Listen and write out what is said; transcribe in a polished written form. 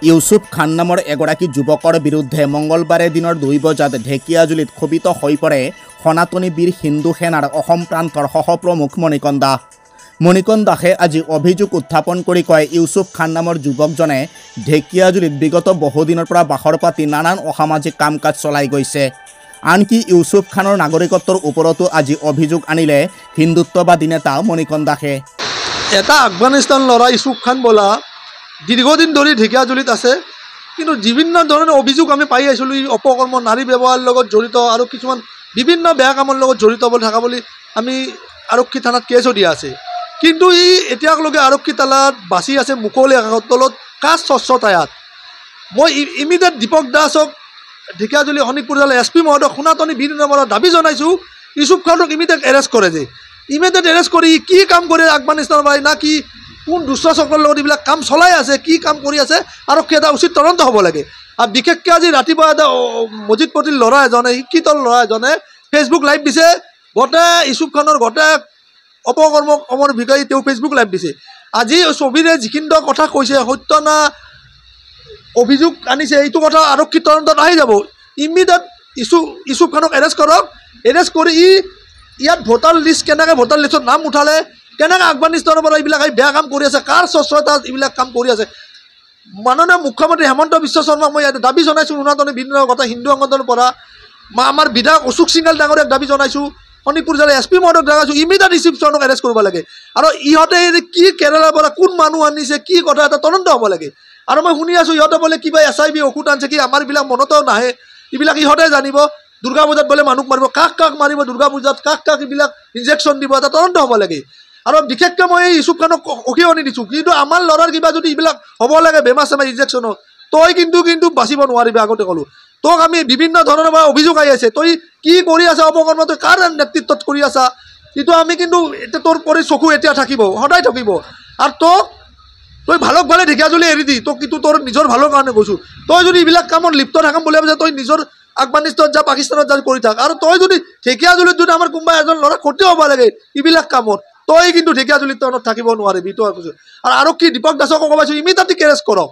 ইউসুফ খান নামৰ এগৰাকী যুৱকৰ বিৰুদ্ধে মঙলবাৰে দিনৰ 2 বজাত ঢেকিয়াজুলিত ক্ষোভিত হৈ পৰে সনাতনী বীৰ হিন্দু সেনাৰ অসম প্ৰান্তৰ সহপ্ৰমুখ মণিকণ দাস। মণিকণ দাসে আজি অভিযোগ উত্থাপন কৰি কয়, ইউসুফ খান নামৰ যুৱকজনে ঢেকিয়াজুলিত বিগত বহুদিনৰ পৰা বাখৰ পাতি নানান অসামাজিক কাম কাজ চলাই গৈছে। আনকি ইউসুফ খানৰ নাগৰিকত্বৰ ওপৰতো আজি অভিযোগ আনিলে হিন্দুত্ববাদী নেতা মণিকণ দাসে। এটা আফগানিস্তান ল'ৰা ইউসুফ খান বোলা দীৰ্ঘদিন ধৰি ঢেকিয়াজুলিত আছে, কিন্তু বিভিন্ন ধৰণৰ অভিযোগ আমি পাই আহিছিলোঁ। ই অপকৰ্ম, নাৰী ব্যৱহাৰৰ লগত জড়িত আৰু কিছুমান বিভিন্ন বেয়া কামৰ লগত জড়িত বুলি থকা বুলি আমি আৰক্ষী থানাত কেছো দিয়া আছে। কিন্তু ই এতিয়ালৈকে আৰক্ষী থানাত বাচি আছে মুকলি আকাশৰ তলত কাজ স্বচ্ছতায়াত। মই ইমিডিয়েট দীপক দাসক ঢেকিয়াজুলি শোণিতপুৰ জিলাৰ SP মহোদয় সনাতনী বীৰ নামৰ দাবী জনাইছোঁ, ইউসুফ খানক ইমিডিয়েট এৰেষ্ট কৰে যে ইমিডিয়েট এৰেষ্ট কৰি কি কাম কৰে আফগানিস্তানৰ পৰা, না কি কোন দুষ্ট চক্ৰৰ লগত এইবিলাক কাম চলাই আছে, কি কাম কৰি আছে, আৰক্ষী এটা উচিত তদন্ত হ'ব লাগে। আৰু বিশেষকৈ আজি ৰাতিপুৱা এটা মজিদ পটিল ল'ৰা এজনে, শিক্ষিত ল'ৰা এজনে ফেচবুক লাইভ দিছে। গোটেই ইউসুফ খানৰ গোটেই অপকৰ্মৰ বিষয়ে তেওঁ ফেচবুক লাইভ দিছে। আজি ছবিৰে যিখিনি কথা কৈছে সত্য না অভিযোগ আনিছে, এইটো কথা আৰক্ষী তদন্তত আহি যাব। ইমিডিয়েট ইউসুফ খানক এৰেষ্ট কৰক। এৰেষ্ট কৰি ইয়াত ভোটাৰ লিষ্ট কেনেকৈ ভোটাৰ লিষ্টত নাম উঠালে, কেনেকৈ আফগানিস্তানৰ পৰা এইবিলাক বেয়া কাম কৰি আছে, কাৰ স্বচ্ছতা এইবিলাক কাম কৰি আছে। মাননীয় মুখ্যমন্ত্ৰী হেমন্ত বিশ্ব শৰ্মাক মই দাবী জনাইছোঁ, সনাতনী বিভিন্ন কথা হিন্দু সংগঠনৰ পৰা আমাৰ বিধায়ক অশোক সিংঘাল ডাঙৰীয়াক দাবী জনাইছোঁ, শোণিতপুৰ জিলাৰ SP মহোদয়ক জনাইছোঁ, ইমিডিয়েট ইউসুফ খানক এৰেষ্ট কৰিব লাগে। আৰু ইহঁতে কি কেৰেলাৰ পৰা কোন মানুহ আনিছে, কি কথা এটা তদন্ত হ'ব লাগে। আৰু মই শুনি আছোঁ ইহঁতে বোলে কিবা SIV ঔষধ আনিছে, কি আমাৰ এইবিলাক মনতো নাহে, এইবিলাক ইহঁতে জানিব। দুৰ্গা পূজাত বোলে মানুহ মাৰিব, কাক মাৰিব দুৰ্গা পূজাত, কাক এইবিলাক ইনজেকশ্যন দিব, এটা তদন্ত হ'ব লাগে। আৰু বিশেষকৈ মই এই ইউসুফ খানক অসিয়নি দিছোঁ, কিন্তু আমাৰ ল'ৰাৰ কিবা যদি এইবিলাক হ'ব লাগে বেমাৰ চেমাৰ ইনজেকশ্যনত, তই কিন্তু বাচিব নোৱাৰিবি। আগতে ক'লোঁ তোক আমি বিভিন্ন ধৰণৰ পৰা অভিযোগ আহি আছে, তই কি কৰি আছা অপকৰ্ম, তই কাৰ নেতৃত্বত কৰি আছা, কিন্তু আমি কিন্তু এতিয়া তোৰ কৰি চকু এতিয়া থাকিব, সদায় থাকিব। আৰু তই ভালক ভালে ঢেকিয়াজুলি এৰি দি, তোক কিন্তু তোৰ নিজৰ ভালৰ কাৰণে কৈছোঁ। তই যদি এইবিলাক কামত লিপ্ত থাকাম বুলি ভাবিছে, তই নিজৰ আফগানিস্তানত যা, পাকিস্তানত যা কৰি থাক। আৰু তই যদি ঢেকিয়াজুলিত যদি আমাৰ কোনোবা এজন ল'ৰা ক্ষতি হ'ব লাগে এইবিলাক কামত, তই কিন্তু ঢেকিয়াজুলিত থাকিব নোৱাৰিবি। এইটো কৈছোঁ। আৰু আৰক্ষী দীপক দাসকো ক'ব পাইছোঁ, ইমিডিয়েটলি এৰেষ্ট কৰক।